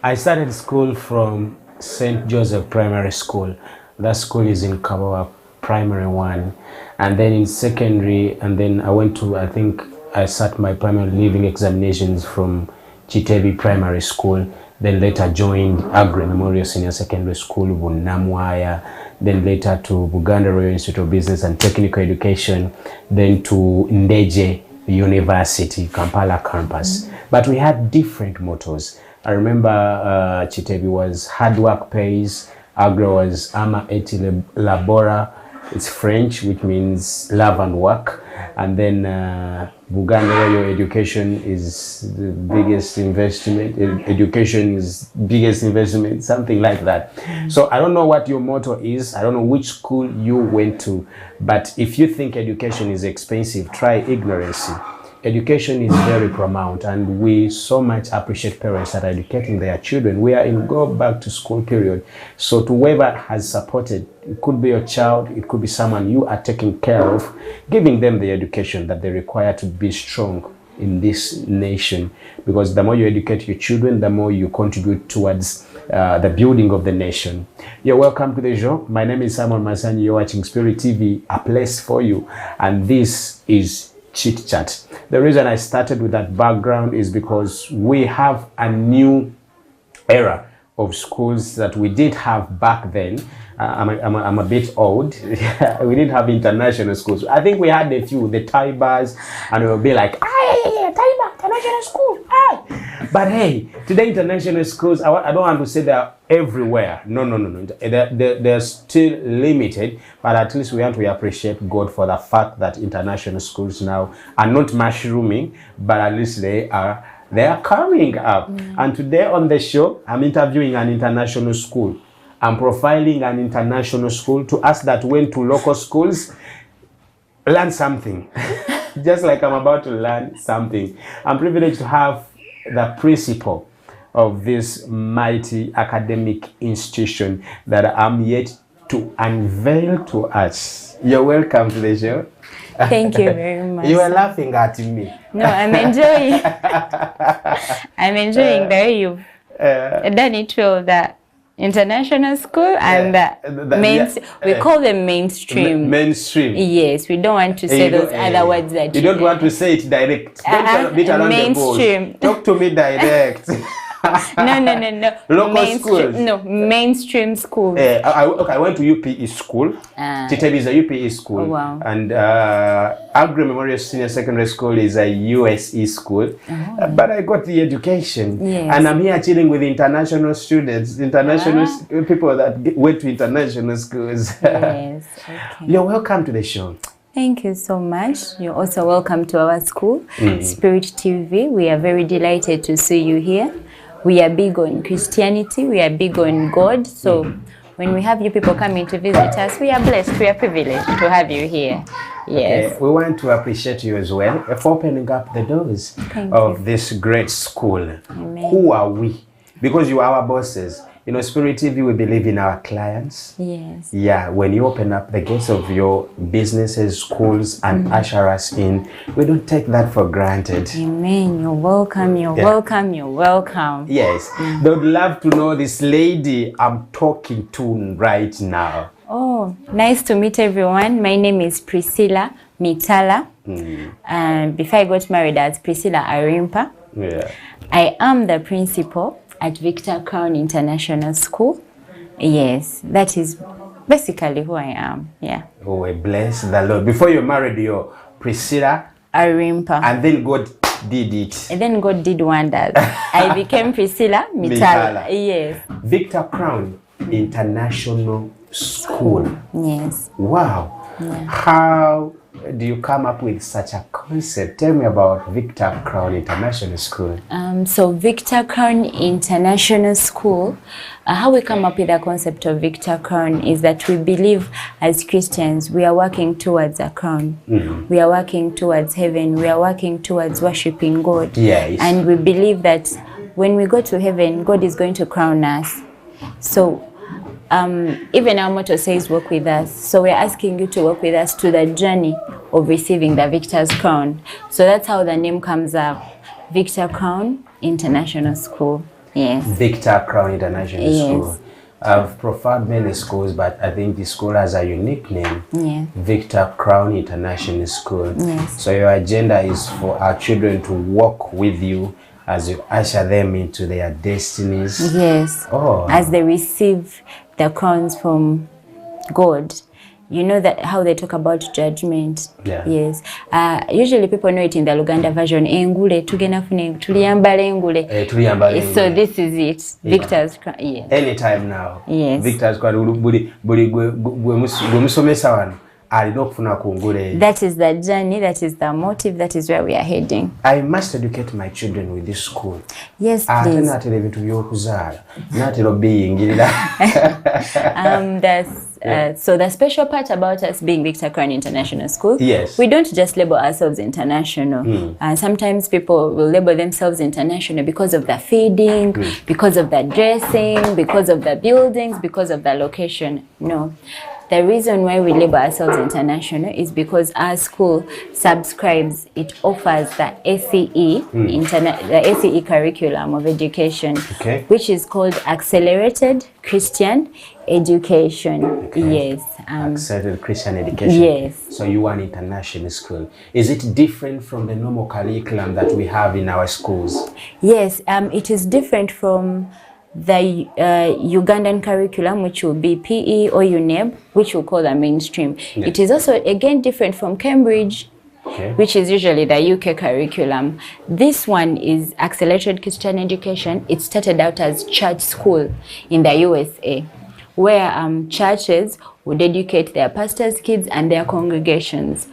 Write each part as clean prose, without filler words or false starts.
I started school from St. Joseph Primary School. That school is in Kabawa Primary 1. And then in secondary, and then I went to, I think I sat my primary leaving examinations from Chit Primary School. Then later joined Agri Memorial Senior Secondary School, Bunamwaya. Then later to Buganda Royal Institute of Business and Technical Education. Then to Ndeje University, Kampala campus. But we had different mottos. I remember Chitebi was hard work pays, Agro was ama et labora, it's French, which means love and work. And then Buganda Royal Education is the biggest investment, education is biggest investment, something like that. So I don't know what your motto is, I don't know which school you went to, but if you think education is expensive, try ignorance. Education is very paramount, and we so much appreciate parents that are educating their children. We are in go back to school period. So to whoever has supported, it could be your child, it could be someone you are taking care of, giving them the education that they require to be strong in this nation. Because the more you educate your children, the more you contribute towards the building of the nation. You're welcome to the show. My name is Masanyu. You're watching Spirit TV, a place for you. And this is Chit Chat. The reason I started with that background is because we have a new era of schools that we did have back then. I'm a bit old. We didn't have international schools. I think we had a few, the Taibas, and we would be like, Taiba, international school. Aye. But hey, today international schools, I don't want to say they're everywhere. No. They're still limited, but at least we want to appreciate God for the fact that international schools now are not mushrooming, but at least they are coming up. And today on the show, I'm interviewing an international school. I'm profiling an international school to us that went to local schools, learn something. Just like I'm about to learn something. I'm privileged to have the principal of this mighty academic institution that I'm yet to unveil to us. You're welcome to the show. Thank you very much. You are laughing at me. No, I'm enjoying. I'm enjoying the way you've done it well. That international school and we call them mainstream. Mainstream. Yes, we don't want to say those other words that you don't want to say it direct. Don't beat around mainstream. The bush. Talk to me direct. No. Local schools. No, mainstream schools. I went to UPE school. Chitebi is a UPE school. Oh, wow. And Agri Memorial Senior Secondary School is a USE school. Oh. But I got the education. Yes. And I'm here chilling with international students, international people that went to international schools. Yes, okay. You're welcome to the show. Thank you so much. You're also welcome to our school, Spirit TV. We are very delighted to see you here. We are big on Christianity. We are big on God. So when we have you people coming to visit us, we are blessed. We are privileged to have you here. Yes. Okay. We want to appreciate you as well for opening up the doors of this great school. Amen. Who are we? Because you are our bosses. You know, Spirit TV, we believe in our clients. Yes. Yeah, when you open up the gates of your businesses, schools, and usher us in, we don't take that for granted. Amen. You're welcome. You're welcome. You're welcome. Yes. They would love to know this lady I'm talking to right now. Oh, nice to meet everyone. My name is Priscilla Mitala. Before I got married as Priscilla Arimpa. Yeah. I am the principal at KROWN International School. Yes, that is basically who I am. Yeah. Oh, we bless the Lord. Before you married, you're Priscilla Arimpa. And then God did it. And then God did wonders. I became Priscilla Mitala. Yes. KROWN International School. Yes. Wow. Yeah. How do you come up with such a concept? Tell me about KROWN International School. So KROWN International School, how we come up with the concept of KROWN is that we believe as Christians we are working towards a crown. We are working towards heaven. We are working towards worshiping God. Yes. And we believe that when we go to heaven, God is going to crown us. So even our motto says walk with us. So we're asking you to walk with us to the journey of receiving the victor's crown. So that's how the name comes up, KROWN International School. Yes. Victor KROWN International Yes. School. I've profiled many schools, but I think the school has a unique name. Yeah. Victor KROWN International School. Yes. So your agenda is for our children to walk with you as you usher them into their destinies. Yes. Oh. As they receive the crowns from God. You know that how they talk about judgment. Yeah. Yes. Usually people know it in the Luganda version. Engule tugenda fune tuliyambala engule. So this is it. Yeah. Victor's crown. Yes. Anytime now. Yes. Victor's crown. Buli musomesa wano alina okufuna ku ngule. That is the journey. That is the motive. That is where we are heading. I must educate my children with this school. Yes, please. Natera ebintu by'okuzaala. Natera obiyingirira. So the special part about us being Victor KROWN International School, yes, we don't just label ourselves international. Sometimes people will label themselves international because of the feeding, because of the dressing, because of the buildings, because of the location. No. The reason why we label ourselves international is because our school subscribes, it offers the ACE, the ACE curriculum of education, which is called Accelerated Christian Education. Okay. Yes. Accelerated Christian Education. Yes. So you are an international school. Is it different from the normal curriculum that we have in our schools? Yes, it is different from the Ugandan curriculum, which will be PE or UNEB, which we'll call the mainstream. Yeah. It is also, again, different from Cambridge, which is usually the UK curriculum. This one is Accelerated Christian Education. It started out as church school in the USA, where churches would educate their pastors' kids and their congregations.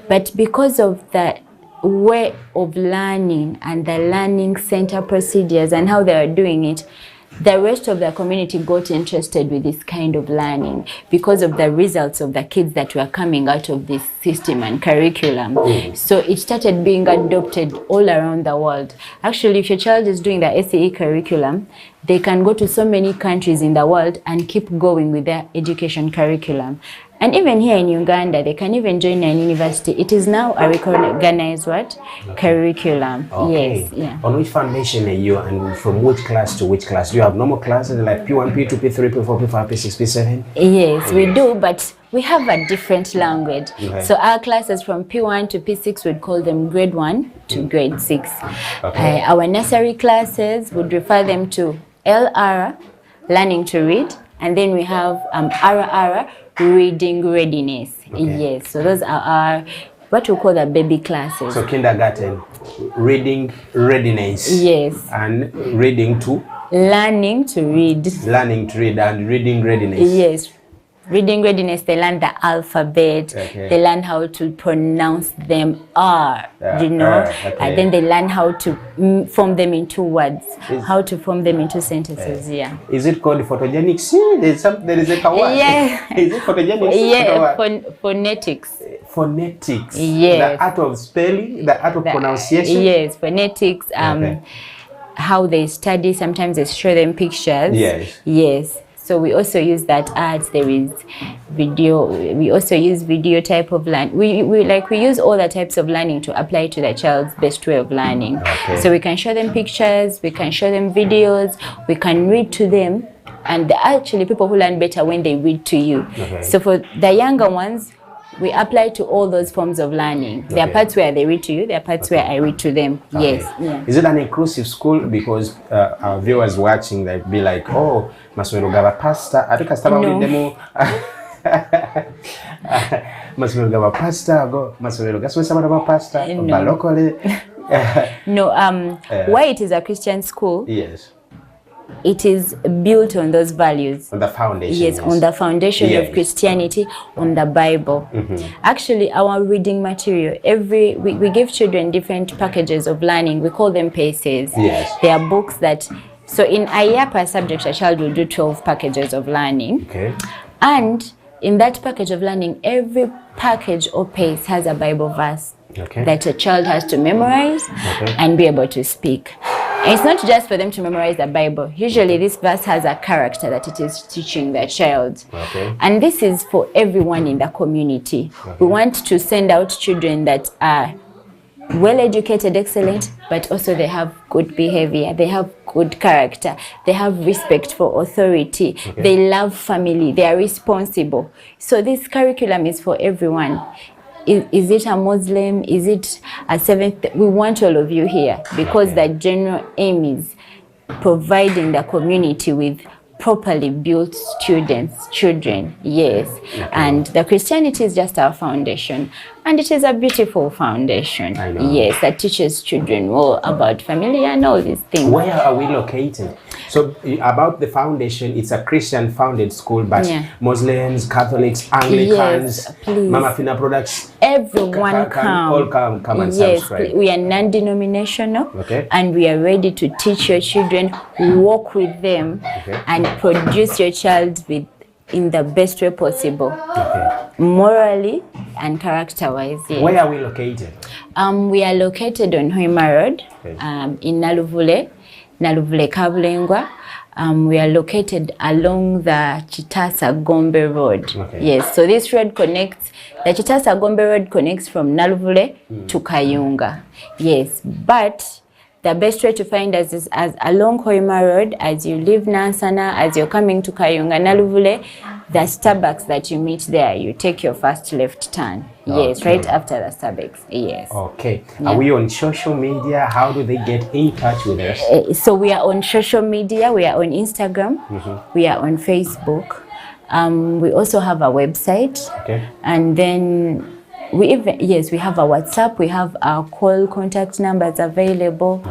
But because of the way of learning and the learning center procedures and how they were doing it, the rest of the community got interested with this kind of learning because of the results of the kids that were coming out of this system and curriculum. So it started being adopted all around the world. Actually, if your child is doing the ACE curriculum, they can go to so many countries in the world and keep going with their education curriculum. And even here in Uganda, they can even join a university. It is now a recognized what? Curriculum. Okay. Yes. Yeah. On which foundation are you, and from which class to which class? Do you have normal classes like P1, P2, P3, P4, P5, P6, P7? Yes, we do, but we have a different language. So our classes from P1 to P6, we'd call them grade 1 to grade 6. Our nursery classes would refer them to LR, learning to read, and then we have RR, reading readiness. Yes, so those are our what we call the baby classes. So kindergarten, reading readiness. Yes. And reading to? Learning to read. Learning to read and reading readiness. Yes. Reading readiness, they learn the alphabet, they learn how to pronounce them you know, and then they learn how to form them into words, how to form them into sentences, yeah. Is it called photogenics? There is a word. Yeah. Is it photogenics? Yeah, phonetics. Phonetics. Yes. The art of spelling, the art of pronunciation. Yes, phonetics, how they study, sometimes they show them pictures. Yes. Yes. So we also use that arts. There is video. We also use video type of learning. We use all the types of learning to apply to the child's best way of learning. So we can show them pictures. We can show them videos. We can read to them, and they're actually people who learn better when they read to you. So for the younger ones, we apply to all those forms of learning. There are parts where they read to you, there are parts where I read to them. Yes. Yeah. Is it an inclusive school? Because our viewers watching, they'd be like, oh, Maswero gaba pasta. I think I started with demo. Maswero gaba pasta. Go Maswero gaswe sabara pasta. Balokole. No. Why it is a Christian school? Yes. It is built on those values. On the foundation. Yes, on the foundation of Christianity, on the Bible. Actually, our reading material, we give children different packages of learning. We call them paces. Yes. They are books that, so in a year per subject, a child will do 12 packages of learning. And in that package of learning, every package or pace has a Bible verse that a child has to memorize and be able to speak. And it's not just for them to memorize the Bible. Usually this verse has a character that it is teaching the child. And this is for everyone in the community. We want to send out children that are well-educated, excellent, but also they have good behavior, they have good character, they have respect for authority, they love family, they are responsible. So this curriculum is for everyone. Is it a Muslim? Is it a seventh? We want all of you here because the general aim is providing the community with properly built students, children, yes. And the Christianity is just our foundation. And it is a beautiful foundation, yes, that teaches children more about family and all these things. Where are we located? So about the foundation, it's a Christian-founded school, but Muslims, Catholics, Anglicans, Mama Fina products, everyone all come and subscribe. We are non-denominational, and we are ready to teach your children, walk with them, and produce your child in the best way possible, morally and character-wise. Yes. Where are we located? We are located on Hoima Road, in Naluvule Kabulengwa. We are located along the Chitasa Gombe Road. Yes, so this road connects, the Chitasa Gombe Road connects from Naluvule to Kayunga. Yes, but the best way to find us is as along Hoima Road, as you leave Nansana, as you're coming to Kayunga, Naluvule, the Starbucks that you meet there, you take your first left turn. Yes, right after the Starbucks. Yes. Okay. Are we on social media? How do they get in touch with us? So we are on social media. We are on Instagram. We are on Facebook. We also have a website. And then we have a WhatsApp. We have our call contact numbers available.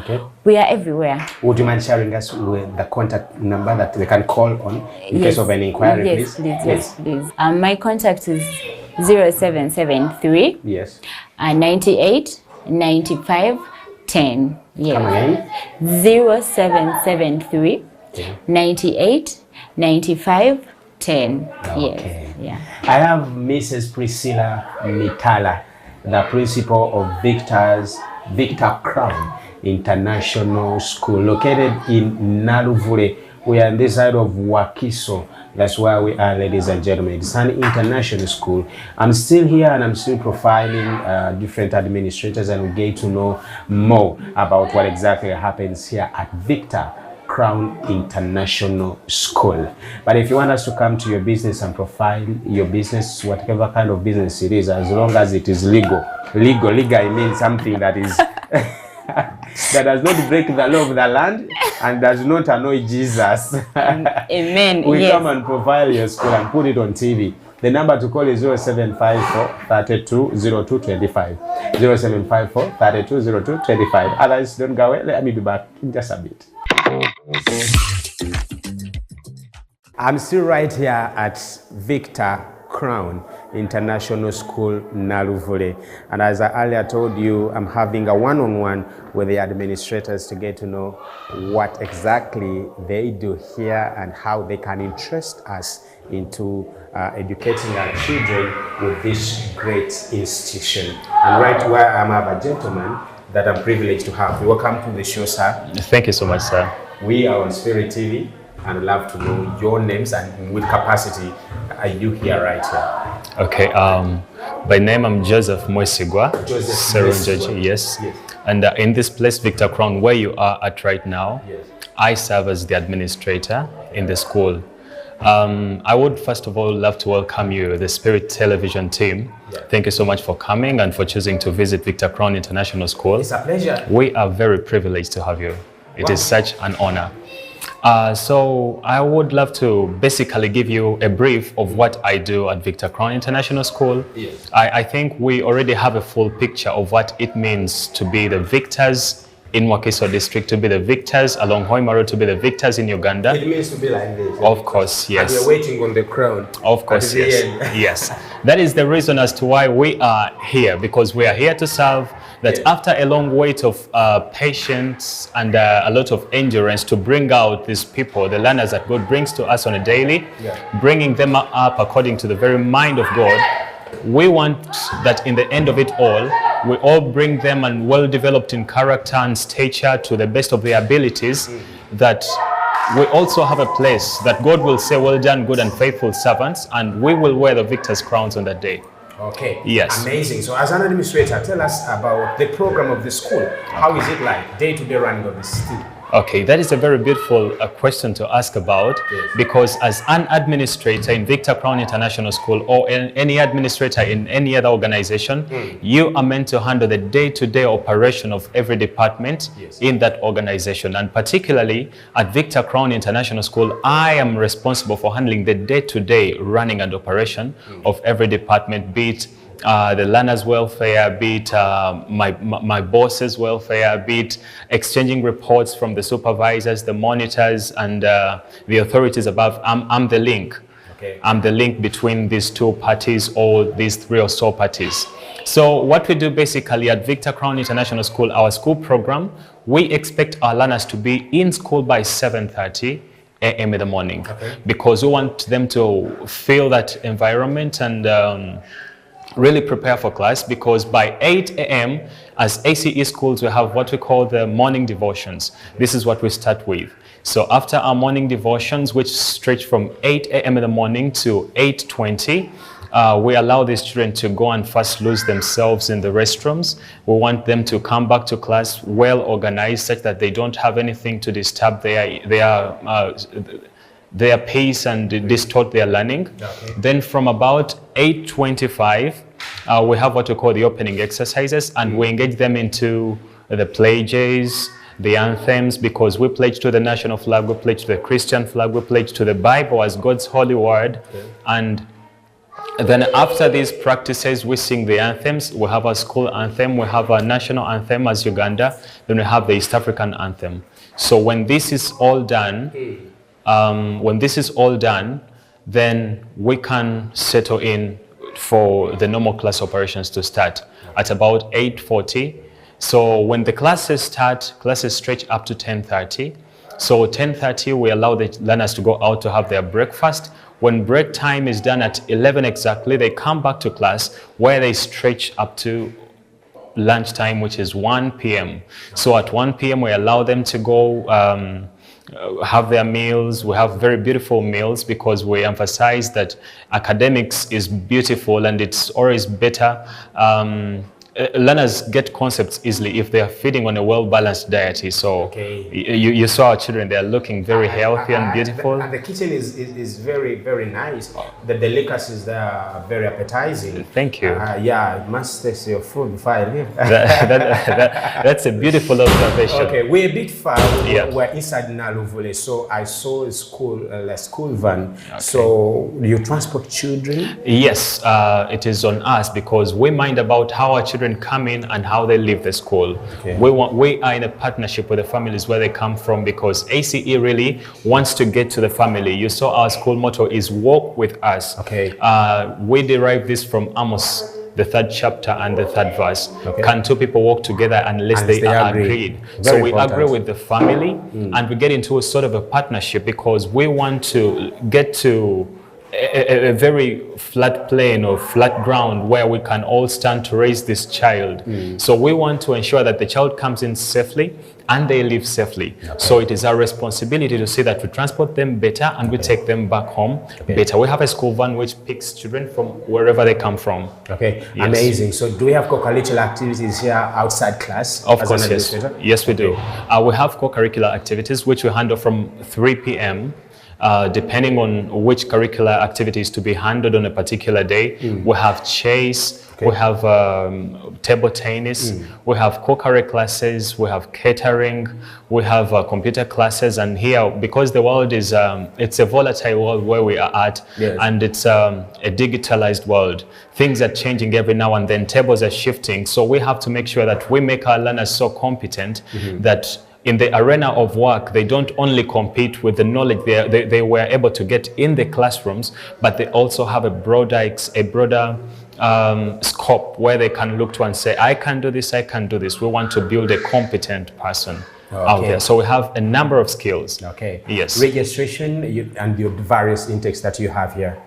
We are everywhere. Would you mind sharing us with the contact number that they can call on in case of any inquiry, please? Yes, please. My contact is 0773 98 95 10. Yes. Come again? 0773 98 95 10. Yes. Yeah. I have Mrs. Priscilla Mitala, the principal of Victor KROWN International School, located in Naluvule. We are on this side of Wakiso. That's where we are, ladies and gentlemen. It's an international school. I'm still here and I'm still profiling different administrators, and we get to know more about what exactly happens here at Victor KROWN International School. But if you want us to come to your business and profile your business, whatever kind of business it is, as long as it is legal, I mean something that is that does not break the law of the land and does not annoy Jesus. Amen. We come and profile your school and put it on TV. The number to call is 0754 32 02 25. 0754 32 02 25. Otherwise, don't go away. Let me be back in just a bit. I'm still right here at Victor KROWN International School, Naluvule. And as I earlier told you, I'm having a one-on-one with the administrators to get to know what exactly they do here and how they can interest us into educating our children with this great institution. And right where I'm, I have a gentleman that I'm privileged to have. Welcome to the show, sir. Thank you so much, sir. We are on Spirit TV and I'd love to know your names and with capacity are you here right here? Okay, by name I'm Joseph Mwesigwa. Yes. And in this place, Victor KROWN, where you are at right now, I serve as the administrator in the school. I would first of all love to welcome you, the Spirit Television team. Thank you so much for coming and for choosing to visit Victor KROWN International School. It's a pleasure. We are very privileged to have you. It is such an honor. So I would love to basically give you a brief of what I do at Victor KROWN International School. I think we already have a full picture of what it means to be the victors in Wakiso district, to be the victors along Hoima Road, to be the victors in Uganda. It means to be like this. Of course, yes. And we're waiting on the crown. Of course, yes. Yes. That is the reason as to why we are here, because we are here to serve. That after a long wait of patience and a lot of endurance to bring out these people, the learners that God brings to us on a daily, bringing them up according to the very mind of God, we want that in the end of it all, we all bring them and well developed in character and stature to the best of their abilities, that we also have a place that God will say, well done, good and faithful servants, and we will wear the victor's crowns on that day. Okay. Yes. Amazing. So as an administrator, tell us about the program of the school. How is it like, day-to-day running of the school? Okay, that is a very beautiful question to ask about, because as an administrator in Victor Crown International School or any administrator in any other organization, you are meant to handle the day-to-day operation of every department in that organization. And particularly at Victor Crown International School, I am responsible for handling the day-to-day running and operation of every department, be it the learners' welfare, be it my boss's welfare, be it exchanging reports from the supervisors, the monitors, and the authorities above. I'm the link. Okay. I'm the link between these two parties, or these three or so parties. So what we do basically at Victor Crown International School, our school program, we expect our learners to be in school by 7:30 a.m. in the morning, because we want them to feel that environment and really prepare for class, because by 8 a.m. as ACE schools, we have what we call the morning devotions. This is what we start with. So after our morning devotions, which stretch from 8 a.m. in the morning to 8:20, we allow these children to go and first lose themselves in the restrooms. We want them to come back to class well organized, such that they don't have anything to disturb their pace and distort their learning. Then from about 8:25, we have what we call the opening exercises, and we engage them into the pledges, the anthems, because we pledge to the national flag, we pledge to the Christian flag, we pledge to the Bible as God's holy word. And then after these practices, we sing the anthems. We have our school anthem, we have our national anthem as Uganda, then we have the East African anthem. So when this is all done, then we can settle in for the normal class operations to start at about 8:40. So when the classes start, classes stretch up to 10:30. So 10:30, we allow the learners to go out to have their breakfast. When break time is done at 11 exactly, they come back to class, where they stretch up to lunchtime, which is 1 p.m. So at 1 p.m, we allow them to go have their meals. We have very beautiful meals, because we emphasize that academics is beautiful, and it's always better. Learners get concepts easily if they are feeding on a well-balanced diet. So you saw our children, they are looking very healthy and beautiful. And the kitchen is very, very nice. The delicacies there are very appetizing. Thank you. Yeah, I must taste your food before I leave. That's a beautiful observation. Okay, we're a bit far. We're inside Naluvule, so I saw a school van. So you transport children? Yes, it is on us, because we mind about how our children come in and how they leave the school. We are in a partnership with the families where they come from, because ACE really wants to get to the family. You saw our school motto is walk with us. We derive this from Amos, the 3rd chapter and the 3rd verse. Can two people walk together unless they are agreed? So we agree with the family, and we get into a sort of a partnership, because we want to get to a very flat plane or flat ground where we can all stand to raise this child. So we want to ensure that the child comes in safely and they leave safely. So it is our responsibility to see that we transport them better and we take them back home better. We have a school van which picks children from wherever they come from. Amazing. So do we have co-curricular activities here outside class? Of course, yes. Yes, we do. We have co-curricular activities which we handle from 3 p.m. Depending on which curricular activities to be handled on a particular day. We have chess, we have table tennis, we have co-curricular classes, we have catering, we have computer classes. And here, because the world is, it's a volatile world where we are at, and it's a digitalized world. Things are changing every now and then, tables are shifting. So we have to make sure that we make our learners so competent that in the arena of work, they don't only compete with the knowledge they were able to get in the classrooms, but they also have a broader scope where they can look to and say, I can do this, I can do this. We want to build a competent person. out there. So we have a number of skills. Okay. Yes. Registration and your various intakes that you have here.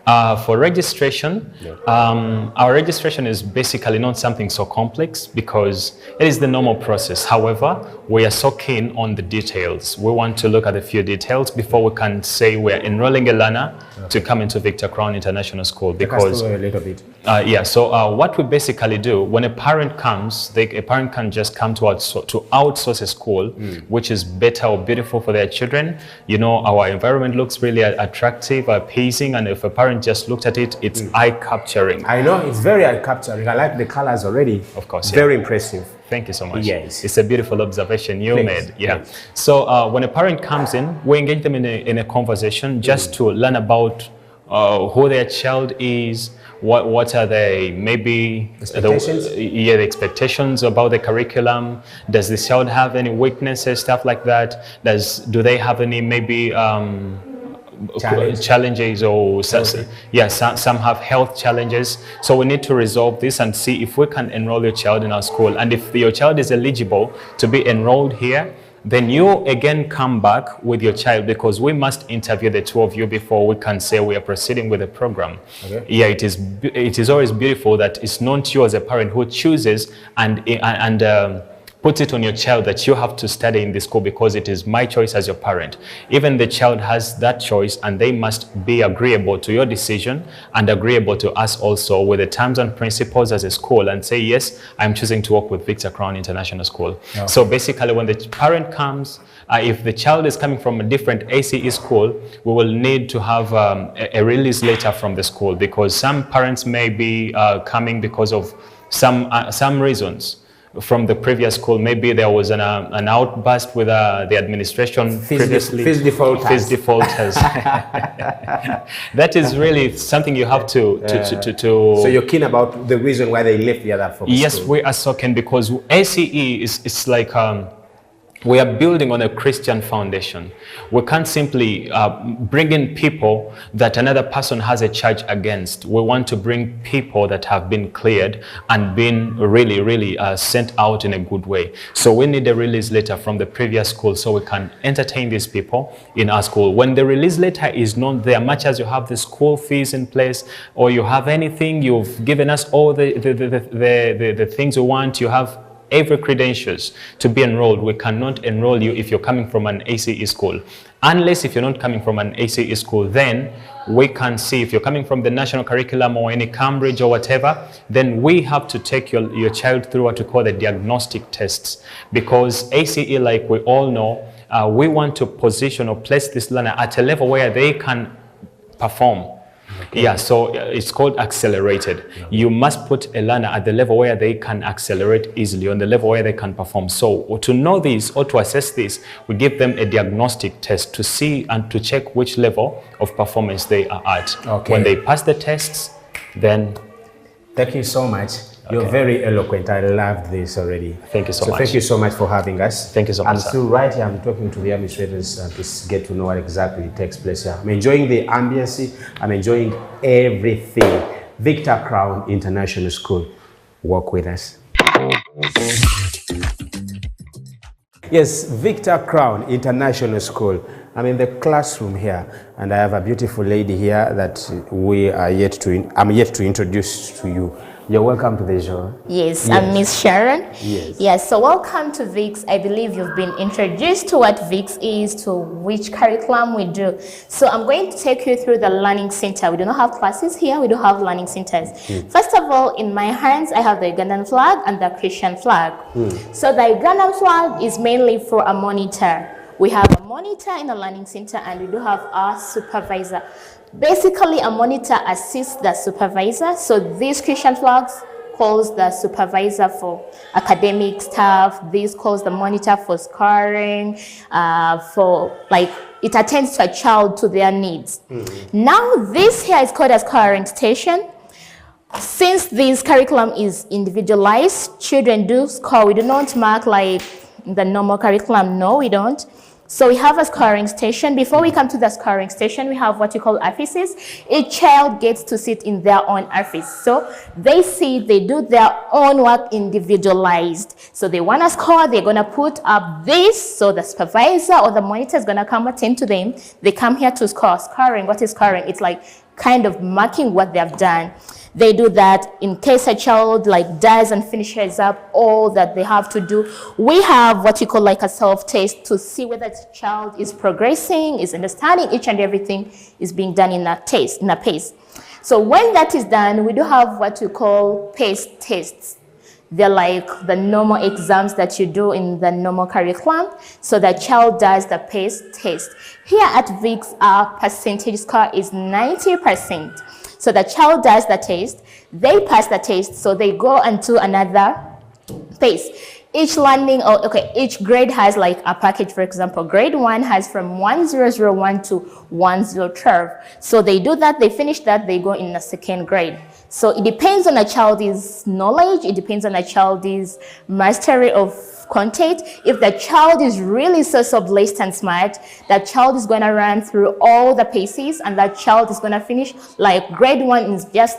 For registration, our registration is basically not something so complex because it is the normal process. However, we are so keen on the details. We want to look at a few details before we can say we're enrolling a learner to come into Victor KROWN International School. Because a little bit. So what we basically do when a parent comes, a parent can just come to outsource a school, which is better or beautiful for their children. You know, our environment looks really attractive, appeasing, and if a parent just looked at it, it's eye-capturing. I know, it's very eye-capturing. I like the colors already. Of course, very impressive. Thank you so much. Yes. It's a beautiful observation you made. Yeah. Please. So when a parent comes in, we engage them in a conversation just to learn about who their child is, what are they, maybe expectations? the expectations about the curriculum. Does the child have any weaknesses, stuff like that? Do they have any maybe challenges or some have health challenges? So we need to resolve this and see if we can enroll your child in our school. And if your child is eligible to be enrolled here, then you again come back with your child, because we must interview the two of you before we can say we are proceeding with the program. Okay. Yeah, it is always beautiful that it's not you as a parent who chooses and puts it on your child that you have to study in this school because it is my choice as your parent. Even the child has that choice, and they must be agreeable to your decision and agreeable to us also with the terms and principles as a school, and say, yes, I'm choosing to work with Victor KROWN International School. Okay. So basically, when the parent comes, if the child is coming from a different ACE school, we will need to have a release letter from the school, because some parents may be coming because of some reasons from the previous school. Maybe there was an outburst with the administration previously. Fees defaulters. That is really something you have to. So you're keen about the reason why they left the other from Yes, school? we are so keen, because ACE is like we are building on a Christian foundation. We can't simply bring in people that another person has a charge against. We want to bring people that have been cleared and been really sent out in a good way. So we need a release letter from the previous school so we can entertain these people in our school. When the release letter is not there, much as you have the school fees in place, or you have anything, you've given us all the things we want, you have every credentials to be enrolled, we cannot enroll you if you're coming from an ACE school. Unless if you're not coming from an ACE school, then we can see if you're coming from the national curriculum or any Cambridge or whatever, then we have to take your child through what we call the diagnostic tests. Because ACE, like we all know, we want to position or place this learner at a level where they can perform. Okay. Yeah, so it's called accelerated. Yeah. You must put a learner at the level where they can accelerate easily, on the level where they can perform. So to know this or to assess this, we give them a diagnostic test to see and to check which level of performance they are at. Okay. When they pass the tests, then... Thank you so much. You're very eloquent. I loved this already. Thank you so much. Thank you so much for having us. Thank you so much. I'm still right here. I'm talking to the administrators to get to know what exactly takes place here. I'm enjoying the ambience. I'm enjoying everything. Victor KROWN International School. Walk with us. Yes, Victor KROWN International School. I'm in the classroom here, and I have a beautiful lady here that I'm yet to introduce to you. You're welcome to the show. Yes, I'm Miss Sharon. Yes. Yes, so welcome to VIX. I believe you've been introduced to what VIX is, to which curriculum we do. So I'm going to take you through the learning center. We do not have classes here, we do have learning centers. First of all, in my hands, I have the Ugandan flag and the Christian flag. So the Ugandan flag is mainly for a monitor. We have a monitor in the learning center, and we do have our supervisor. Basically, a monitor assists the supervisor. So these Christian flags calls the supervisor for academic stuff. This calls the monitor for scoring, it attends to a child to their needs. Now, this here is called as co-orientation. Since this curriculum is individualized, children do score. We do not mark like the normal curriculum. No, we don't. So we have a scoring station. Before we come to the scoring station, we have what you call offices. Each child gets to sit in their own office. So they do their own work individualized. So they want to score, they're going to put up this. So the supervisor or the monitor is going to come attend to them. They come here to score. Scoring, what is scoring? It's like kind of marking what they have done. They do that in case a child like does and finishes up all that they have to do. We have what you call like a self-test to see whether the child is progressing, is understanding each and everything is being done in a pace. So when that is done, we do have what we call pace tests. They're like the normal exams that you do in the normal curriculum. So the child does the pace test. Here at VIX, our percentage score is 90%. So the child does the test, they pass the test, so they go into another pace. Each grade has like a package. For example, grade 1 has from 1001 to 1012. So they do that, they finish that, they go in the second grade. So it depends on a child's knowledge, it depends on a child's mastery of content. If the child is really so blessed and smart, that child is going to run through all the paces and that child is going to finish. Like grade 1 is just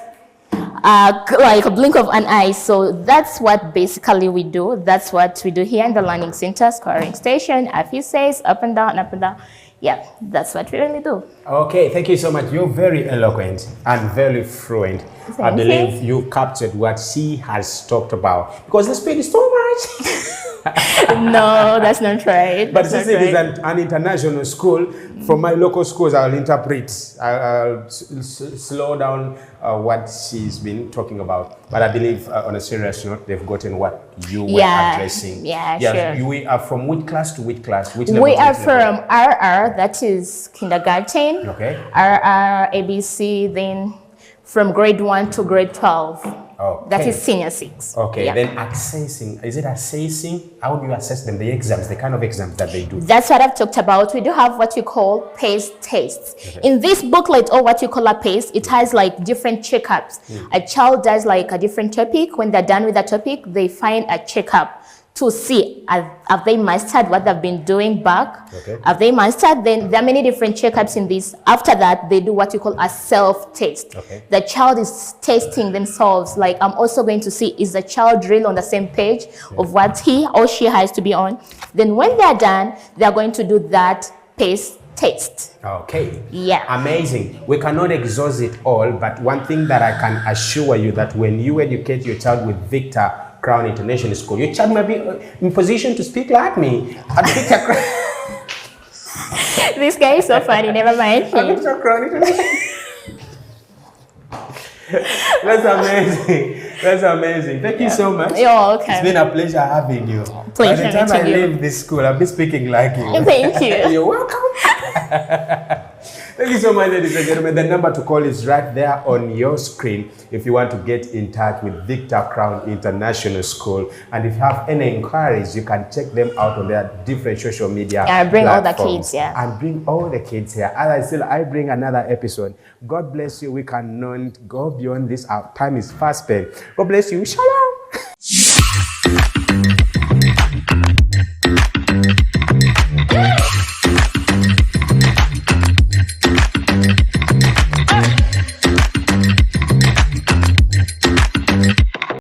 like a blink of an eye. So that's what basically we do. That's what we do here in the learning center, scoring station, offices, up and down, up and down. Yeah, that's what we really do. Okay, thank you so much. You're very eloquent and very fluent. I believe you captured what she has talked about, because the speed is so much. No, that's not right. But since it is an international school, from my local schools, I'll interpret, I'll slow down what she's been talking about. But I believe on a serious note, they've gotten what you were addressing. Yeah, sure. We are from which class to which class? Which we are from RR, that is kindergarten. Okay. RR, ABC, then from grade 1 to grade 12. Okay. That is senior 6. Okay, yeah. Then assessing, is it assessing? How do you assess them? The exams, the kind of exams that they do? That's what I've talked about. We do have what you call PACE tests. Okay. In this booklet, or what you call a PACE, it has like different checkups. A child does like a different topic. When they're done with the topic, they find a checkup to see have they mastered what they've been doing back. Okay. Have they mastered? Then there are many different checkups in this. After that, they do what you call a self-test. Okay. The child is testing themselves. Like, I'm also going to see, is the child really on the same page of what he or she has to be on? Then when they're done, they're going to do that PACE test. Okay. Yeah. Amazing. We cannot exhaust it all, but one thing that I can assure you, that when you educate your child with Victor KROWN International School, your child might be in position to speak like me. This guy is so funny, never mind. That's amazing. That's amazing. Thank you so much. You're welcome. It's been a pleasure having you. Pleasure. By the time I leave this school, I'll be speaking like you. Thank you. You're welcome. Thank you so much, ladies and gentlemen. The number to call is right there on your screen if you want to get in touch with Victor KROWN International School. And if you have any inquiries, you can check them out on their different social media bring platforms. all the kids, And bring all the kids here. As I bring another episode. God bless you. We cannot go beyond this. Our time is fast spent. God bless you. Shalom.